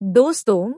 दोस्तों,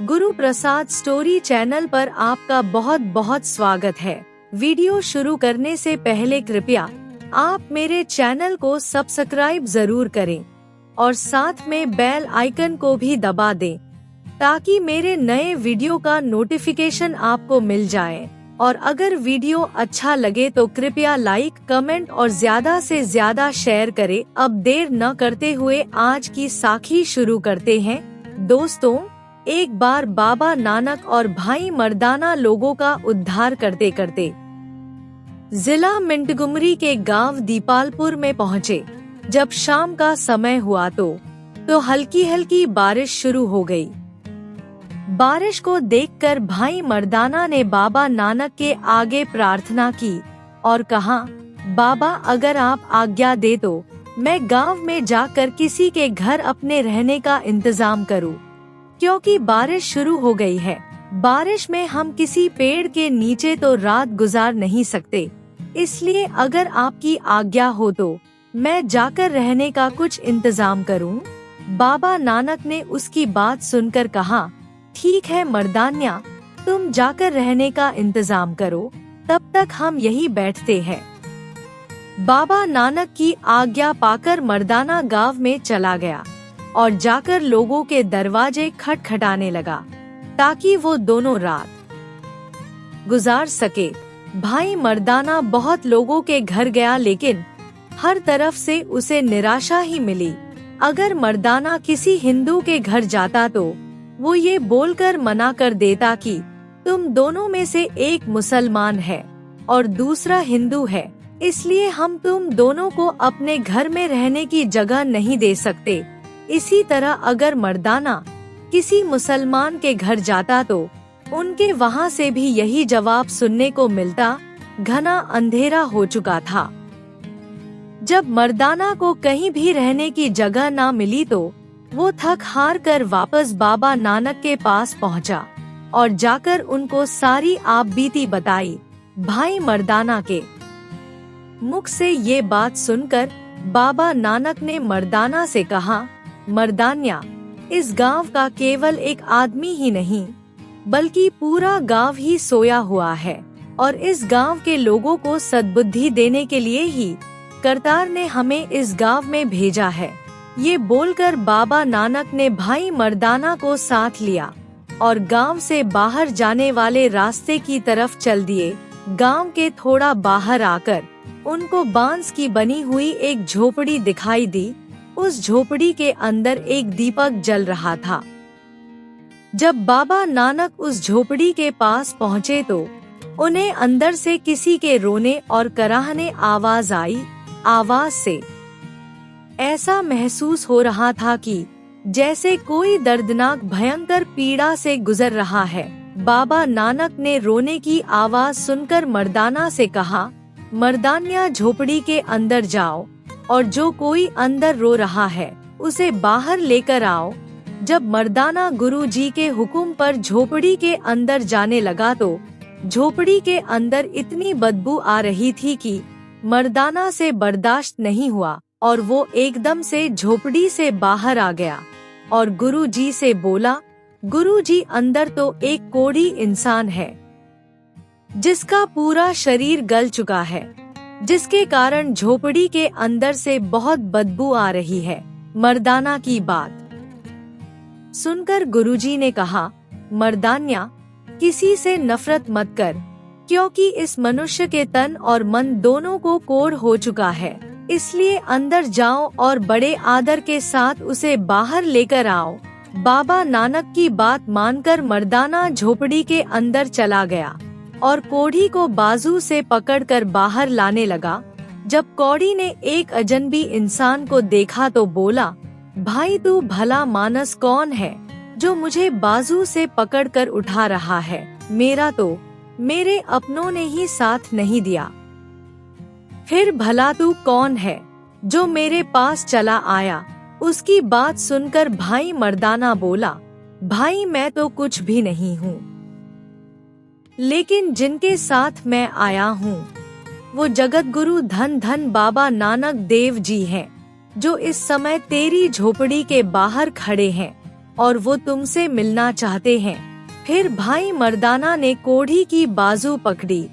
Guru Prasad story channel पर आपका बहुत बहुत स्वागत है। वीडियो शुरू करने से पहले कृपया आप मेरे चैनल को सब्सक्राइब जरूर करें और साथ में बेल आइकन को भी दबा दें ताकि मेरे नए वीडियो का नोटिफिकेशन आपको मिल जाए। और अगर वीडियो अच्छा लगे तो कृपया लाइक, कमेंट और ज्यादा से ज्यादा शेयर करें। अब देर न करते हुए आज की साखी शुरू करते हैं। दोस्तों, एक बार बाबा नानक और भाई मर्दाना लोगों का उद्धार करते करते जिला मिंटगुमरी के गांव दीपालपुर में पहुँचे। जब शाम का समय हुआ तो हल्की हल्की बारिश शुरू हो गई। बारिश को देखकर भाई मर्दाना ने बाबा नानक के आगे प्रार्थना की और कहा, बाबा अगर आप आज्ञा दे तो मैं गांव में जाकर किसी के घर अपने रहने का इंतजाम करूं, क्योंकि बारिश शुरू हो गई है। बारिश में हम किसी पेड़ के नीचे तो रात गुजार नहीं सकते, इसलिए अगर आपकी आज्ञा हो तो मैं जाकर रहने का कुछ इंतजाम करूं। बाबा नानक ने उसकी बात सुनकर कहा, ठीक है मर्दान्या, तुम जाकर रहने का इंतजाम करो, तब तक हम यहीं बैठते हैं। बाबा नानक की आज्ञा पाकर मर्दाना गांव में चला गया और जाकर लोगों के दरवाजे खटखटाने लगा ताकि वो दोनों रात गुजार सके। भाई मर्दाना बहुत लोगों के घर गया, लेकिन हर तरफ से उसे निराशा ही मिली। अगर मर्दाना किसी हिंदू के घर जाता तो वो ये बोलकर मना कर देता कि तुम दोनों में से एक मुसलमान है और दूसरा हिंदू है, इसलिए हम तुम दोनों को अपने घर में रहने की जगह नहीं दे सकते। इसी तरह अगर मर्दाना किसी मुसलमान के घर जाता तो उनके वहाँ से भी यही जवाब सुनने को मिलता। घना अंधेरा हो चुका था। जब मर्दाना को कहीं भी रहने की जगह ना मिली तो वो थक हार कर वापस बाबा नानक के पास पहुंचा और जाकर उनको सारी आपबीती बताई। भाई मर्दाना के मुख से ये बात सुनकर बाबा नानक ने मर्दाना से कहा, मर्दान्या, इस गांव का केवल एक आदमी ही नहीं बल्कि पूरा गांव ही सोया हुआ है और इस गांव के लोगों को सद्बुद्धि देने के लिए ही करतार ने हमें इस गांव में भेजा है। ये बोलकर बाबा नानक ने भाई मर्दाना को साथ लिया और गांव से बाहर जाने वाले रास्ते की तरफ चल दिए। गांव के थोड़ा बाहर आकर उनको बांस की बनी हुई एक झोपड़ी दिखाई दी। उस झोपड़ी के अंदर एक दीपक जल रहा था। जब बाबा नानक उस झोपड़ी के पास पहुँचे तो उन्हें अंदर से किसी के रोने और कराहने आवाज आई। आवाज से ऐसा महसूस हो रहा था कि जैसे कोई दर्दनाक भयंकर पीड़ा से गुजर रहा है। बाबा नानक ने रोने की आवाज सुनकर मर्दाना से कहा, मर्दान्या, झोपड़ी के अंदर जाओ और जो कोई अंदर रो रहा है उसे बाहर लेकर आओ। जब मर्दाना गुरुजी के हुक्म पर झोपड़ी के अंदर जाने लगा तो झोपड़ी के अंदर इतनी बदबू आ रही थी कि मर्दाना से बर्दाश्त नहीं हुआ और वो एकदम से झोपड़ी से बाहर आ गया और गुरुजी से बोला, गुरुजी, अंदर तो एक कोढ़ी इंसान है जिसका पूरा शरीर गल चुका है, जिसके कारण झोपड़ी के अंदर से बहुत बदबू आ रही है। मर्दाना की बात सुनकर गुरुजी ने कहा, मर्दान्या, किसी से नफरत मत कर, क्योंकि इस मनुष्य के तन और मन दोनों को कोढ़ हो चुका है, इसलिए अंदर जाओ और बड़े आदर के साथ उसे बाहर लेकर आओ। बाबा नानक की बात मानकर मर्दाना झोपड़ी के अंदर चला गया और कोढ़ी को बाजू से पकड़कर बाहर लाने लगा। जब कोढ़ी ने एक अजनबी इंसान को देखा तो बोला, भाई, तू भला मानस कौन है जो मुझे बाजू से पकड़कर उठा रहा है? मेरा तो मेरे अपनों ने ही साथ नहीं दिया। फिर भला तू कौन है जो मेरे पास चला आया? उसकी बात सुनकर भाई मर्दाना बोला, भाई, मैं तो कुछ भी नहीं हूँ, लेकिन जिनके साथ मैं आया हूँ वो जगत गुरु धन धन बाबा नानक देव जी हैं, जो इस समय तेरी झोपड़ी के बाहर खड़े हैं और वो तुमसे मिलना चाहते हैं। फिर भाई मर्दाना ने कोढ़ी की बाजू पकड़ी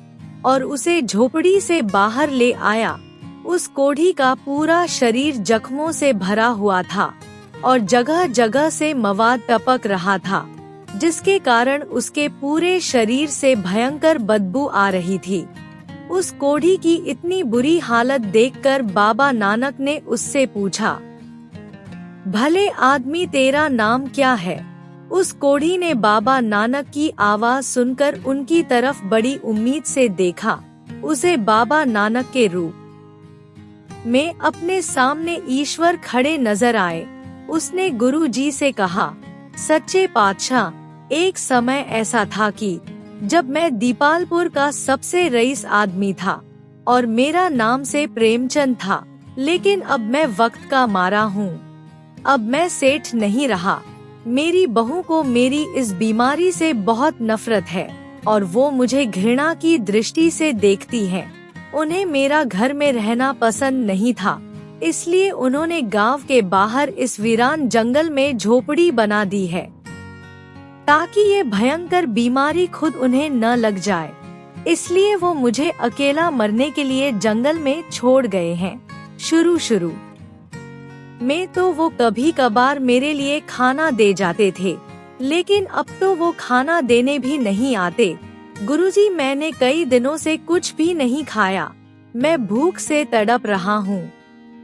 और उसे झोपड़ी से बाहर ले आया। उस कोढ़ी का पूरा शरीर जख्मों से भरा हुआ था और जगह जगह से मवाद टपक रहा था, जिसके कारण उसके पूरे शरीर से भयंकर बदबू आ रही थी। उस कोढ़ी की इतनी बुरी हालत देखकर बाबा नानक ने उससे पूछा, भले आदमी तेरा नाम क्या है? उस कोढ़ी ने बाबा नानक की आवाज सुनकर उनकी तरफ बड़ी उम्मीद से देखा। उसे बाबा नानक के रूप में अपने सामने ईश्वर खड़े नजर आए। उसने गुरु जी से कहा, सच्चे पातशाह, एक समय ऐसा था कि जब मैं दीपालपुर का सबसे रईस आदमी था और मेरा नाम से प्रेमचंद था, लेकिन अब मैं वक्त का मारा हूँ। अब मैं सेठ नहीं रहा। मेरी बहू को मेरी इस बीमारी से बहुत नफरत है और वो मुझे घृणा की दृष्टि से देखती है। उन्हें मेरा घर में रहना पसंद नहीं था, इसलिए उन्होंने गांव के बाहर इस वीरान जंगल में झोपड़ी बना दी है, ताकि ये भयंकर बीमारी खुद उन्हें न लग जाए। इसलिए वो मुझे अकेला मरने के लिए जंगल में छोड़ गए हैं। शुरू में तो वो कभी कभार मेरे लिए खाना दे जाते थे, लेकिन अब तो वो खाना देने भी नहीं आते। गुरुजी, मैंने कई दिनों से कुछ भी नहीं खाया। मैं भूख से तड़प रहा हूँ।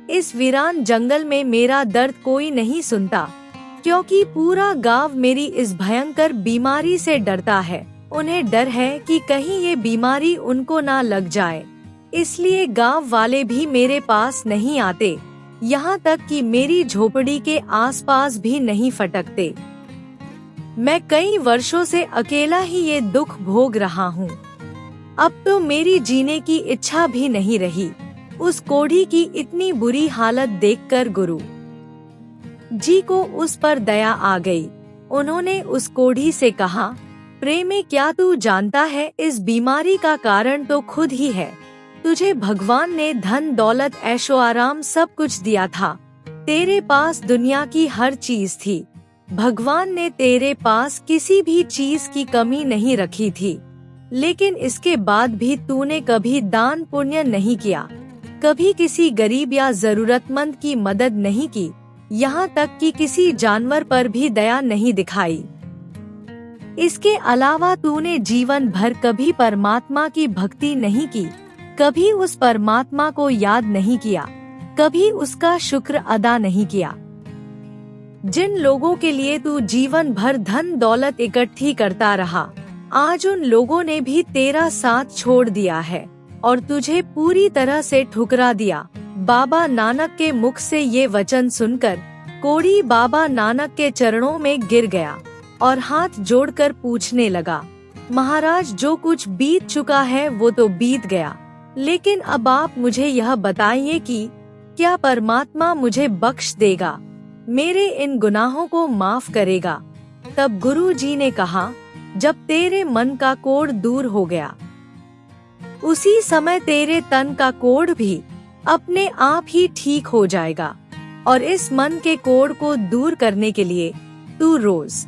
इस वीरान जंगल में मेरा दर्द कोई नहीं सुनता, क्योंकि पूरा गांव मेरी इस भयंकर बीमारी से डरता है। उन्हें डर है कि कहीं ये बीमारी उनको ना लग जाए, इसलिए गांव वाले भी मेरे पास नहीं आते, यहाँ तक कि मेरी झोपड़ी के आसपास भी नहीं फटकते। मैं कई वर्षों से अकेला ही ये दुख भोग रहा हूँ। अब तो मेरी जीने की इच्छा भी नहीं रही। उस कोढ़ी की इतनी बुरी हालत देखकर गुरु जी को उस पर दया आ गई। उन्होंने उस कोढ़ी से कहा, प्रेमे, क्या तू जानता है, इस बीमारी का कारण तो खुद ही है। तुझे भगवान ने धन दौलत ऐशो आराम सब कुछ दिया था। तेरे पास दुनिया की हर चीज थी। भगवान ने तेरे पास किसी भी चीज की कमी नहीं रखी थी, लेकिन इसके बाद भी तूने कभी दान पुण्य नहीं किया, कभी किसी गरीब या जरूरतमंद की मदद नहीं की, यहाँ तक कि किसी जानवर पर भी दया नहीं दिखाई। इसके अलावा तूने जीवन भर कभी परमात्मा की भक्ति नहीं की, कभी उस परमात्मा को याद नहीं किया, कभी उसका शुक्र अदा नहीं किया। जिन लोगों के लिए तू जीवन भर धन दौलत इकट्ठी करता रहा, आज उन लोगों ने भी तेरा साथ छोड़ दिया है और तुझे पूरी तरह से ठुकरा दिया। बाबा नानक के मुख से ये वचन सुनकर कोढ़ी बाबा नानक के चरणों में गिर गया और हाथ जोड़कर पूछने लगा, महाराज, जो कुछ बीत चुका है वो तो बीत गया, लेकिन अब आप मुझे यह बताइए कि क्या परमात्मा मुझे बख्श देगा, मेरे इन गुनाहों को माफ करेगा? तब गुरु जी ने कहा, जब तेरे मन का कोढ़ दूर हो गया, उसी समय तेरे तन का कोढ़ भी अपने आप ही ठीक हो जाएगा। और इस मन के कोढ़ को दूर करने के लिए तू रोज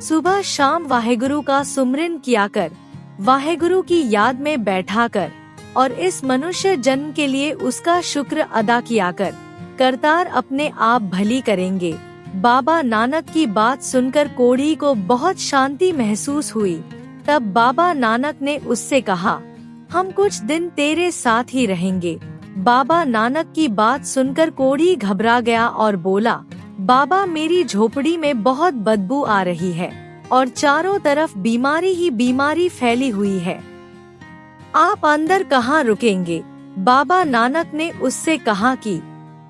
सुबह शाम वाहेगुरु का सुमरन किया कर, वाहेगुरु की याद में बैठा कर और इस मनुष्य जन्म के लिए उसका शुक्र अदा किया कर। करतार अपने आप भली करेंगे। बाबा नानक की बात सुनकर कोढ़ी को बहुत शांति महसूस हुई। तब बाबा नानक ने उससे कहा, हम कुछ दिन तेरे साथ ही रहेंगे। बाबा नानक की बात सुनकर कोढ़ी घबरा गया और बोला, बाबा, मेरी झोपड़ी में बहुत बदबू आ रही है और चारों तरफ बीमारी ही बीमारी फैली हुई है। आप अंदर कहाँ रुकेंगे? बाबा नानक ने उससे कहा कि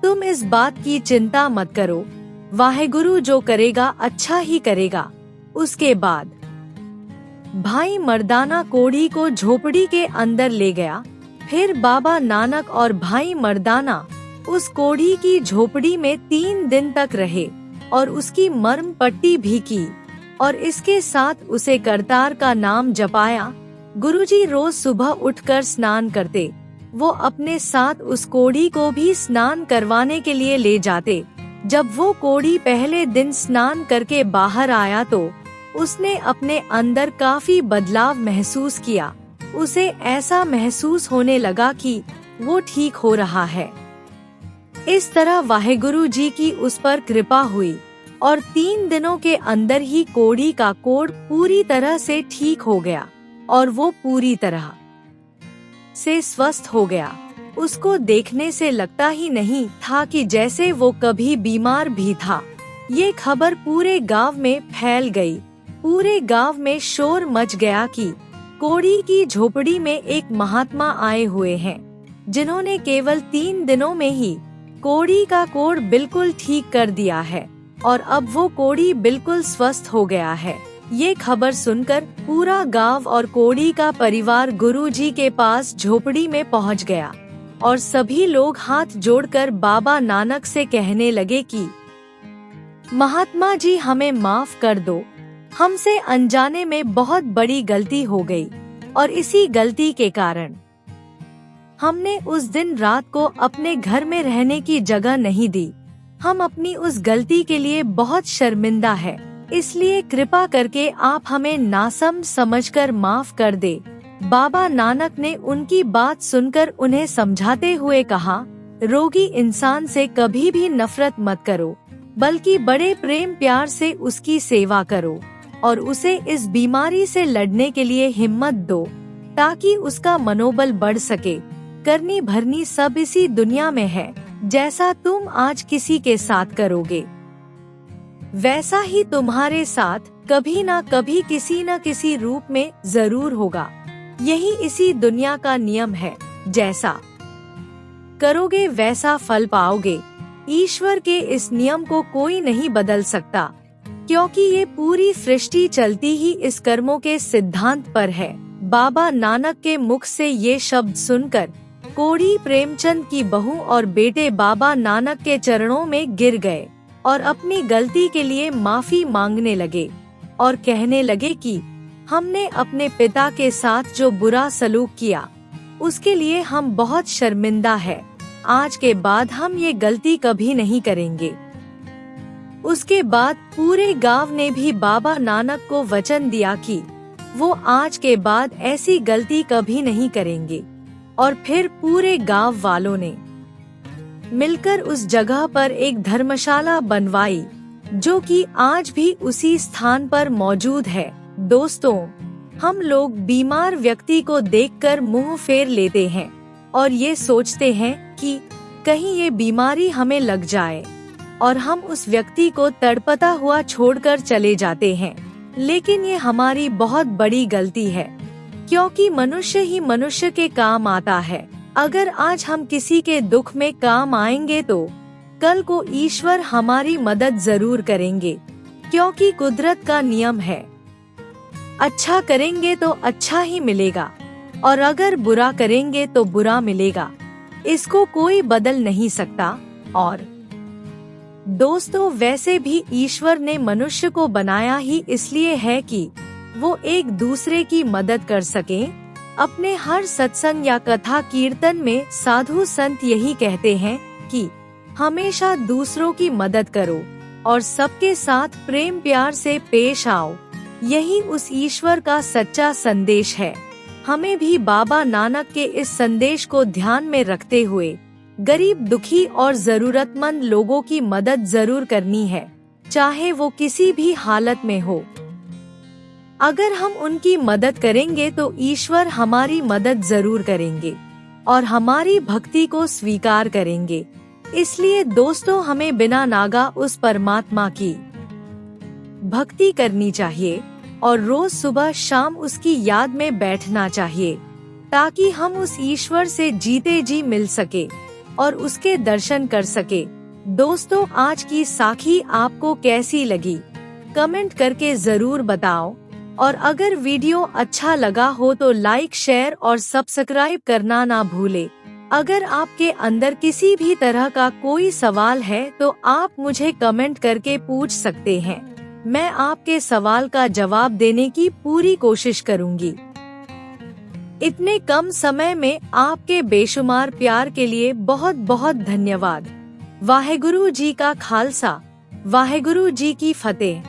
तुम इस बात की चिंता मत करो, वाहेगुरु जो करेगा अच्छा ही करेगा। उसके बाद भाई मर्दाना कोढ़ी को झोपड़ी के अंदर ले गया। फिर बाबा नानक और भाई मर्दाना उस कोढ़ी की झोपड़ी में 3 दिन तक रहे और उसकी मर्म पट्टी भी की और इसके साथ उसे करतार का नाम जपाया। गुरुजी रोज सुबह उठकर स्नान करते। वो अपने साथ उस कोढ़ी को भी स्नान करवाने के लिए ले जाते जब वो कोढ़ी पहले दिन स्नान करके बाहर आया तो उसने अपने अंदर काफी बदलाव महसूस किया। उसे ऐसा महसूस होने लगा कि वो ठीक हो रहा है। इस तरह वाहेगुरु जी की उस पर कृपा हुई और 3 दिनों के अंदर ही कोढ़ी का कोढ़ पूरी तरह से ठीक हो गया और वो पूरी तरह से स्वस्थ हो गया। उसको देखने से लगता ही नहीं था कि जैसे वो कभी बीमार भी था। ये खबर पूरे गांव में फैल गई। पूरे गांव में शोर मच गया कि कोढ़ी की झोपड़ी में एक महात्मा आए हुए हैं, जिन्होंने केवल 3 दिनों में ही कोढ़ी का कोढ़ बिल्कुल ठीक कर दिया है और अब वो कोढ़ी बिल्कुल स्वस्थ हो गया है। ये खबर सुनकर पूरा गांव और कोढ़ी का परिवार गुरुजी के पास झोपड़ी में पहुंच गया और सभी लोग हाथ जोड़कर बाबा नानक से कहने लगे कि महात्मा जी, हमें माफ कर दो। हमसे अनजाने में बहुत बड़ी गलती हो गई और इसी गलती के कारण हमने उस दिन रात को अपने घर में रहने की जगह नहीं दी। हम अपनी उस गलती के लिए बहुत शर्मिंदा है, इसलिए कृपा करके आप हमें नासमझ समझकर माफ कर दे। बाबा नानक ने उनकी बात सुनकर उन्हें समझाते हुए कहा, रोगी इंसान से कभी भी नफरत मत करो, बल्कि बड़े प्रेम प्यार से उसकी सेवा करो और उसे इस बीमारी से लड़ने के लिए हिम्मत दो, ताकि उसका मनोबल बढ़ सके। करनी भरनी सब इसी दुनिया में है। जैसा तुम आज किसी के साथ करोगे, वैसा ही तुम्हारे साथ कभी ना कभी किसी न किसी रूप में जरूर होगा। यही इसी दुनिया का नियम है। जैसा करोगे वैसा फल पाओगे। ईश्वर के इस नियम को कोई नहीं बदल सकता, क्योंकि ये पूरी सृष्टि चलती ही इस कर्मों के सिद्धांत पर है। बाबा नानक के मुख से ये शब्द सुनकर कोढ़ी प्रेमचंद की बहू और बेटे बाबा नानक के चरणों में गिर गए और अपनी गलती के लिए माफी मांगने लगे और कहने लगे कि हमने अपने पिता के साथ जो बुरा सलूक किया, उसके लिए हम बहुत शर्मिंदा है। आज के बाद हम ये गलती कभी नहीं करेंगे। उसके बाद पूरे गांव ने भी बाबा नानक को वचन दिया कि वो आज के बाद ऐसी गलती कभी नहीं करेंगे और फिर पूरे गांव वालों ने मिलकर उस जगह पर एक धर्मशाला बनवाई, जो कि आज भी उसी स्थान पर मौजूद है। दोस्तों, हम लोग बीमार व्यक्ति को देखकर मुंह फेर लेते हैं और ये सोचते हैं कि कहीं ये बीमारी हमें लग जाए और हम उस व्यक्ति को तड़पता हुआ छोड़कर चले जाते हैं। लेकिन ये हमारी बहुत बड़ी गलती है, क्योंकि मनुष्य ही मनुष्य के काम आता है। अगर आज हम किसी के दुख में काम आएंगे तो कल को ईश्वर हमारी मदद जरूर करेंगे, क्योंकि कुदरत का नियम है, अच्छा करेंगे तो अच्छा ही मिलेगा और अगर बुरा करेंगे तो बुरा मिलेगा। इसको कोई बदल नहीं सकता। और दोस्तों, वैसे भी ईश्वर ने मनुष्य को बनाया ही इसलिए है कि वो एक दूसरे की मदद कर सके। अपने हर सत्संग या कथा कीर्तन में साधु संत यही कहते हैं कि हमेशा दूसरों की मदद करो और सबके साथ प्रेम प्यार से पेश आओ। यही उस ईश्वर का सच्चा संदेश है। हमें भी बाबा नानक के इस संदेश को ध्यान में रखते हुए गरीब, दुखी और जरूरतमंद लोगों की मदद जरूर करनी है, चाहे वो किसी भी हालत में हो। अगर हम उनकी मदद करेंगे तो ईश्वर हमारी मदद जरूर करेंगे और हमारी भक्ति को स्वीकार करेंगे। इसलिए दोस्तों, हमें बिना नागा उस परमात्मा की भक्ति करनी चाहिए और रोज सुबह शाम उसकी याद में बैठना चाहिए, ताकि हम उस ईश्वर से जीते जी मिल सके और उसके दर्शन कर सके। दोस्तों, आज की साखी आपको कैसी लगी? कमेंट करके जरूर बताओ और अगर वीडियो अच्छा लगा हो तो लाइक, शेयर और सब्सक्राइब करना ना भूले। अगर आपके अंदर किसी भी तरह का कोई सवाल है तो आप मुझे कमेंट करके पूछ सकते हैं। मैं आपके सवाल का जवाब देने की पूरी कोशिश करूंगी। इतने कम समय में आपके बेशुमार प्यार के लिए बहुत बहुत धन्यवाद। वाहेगुरु जी का खालसा वाहेगुरु जी की फतेह।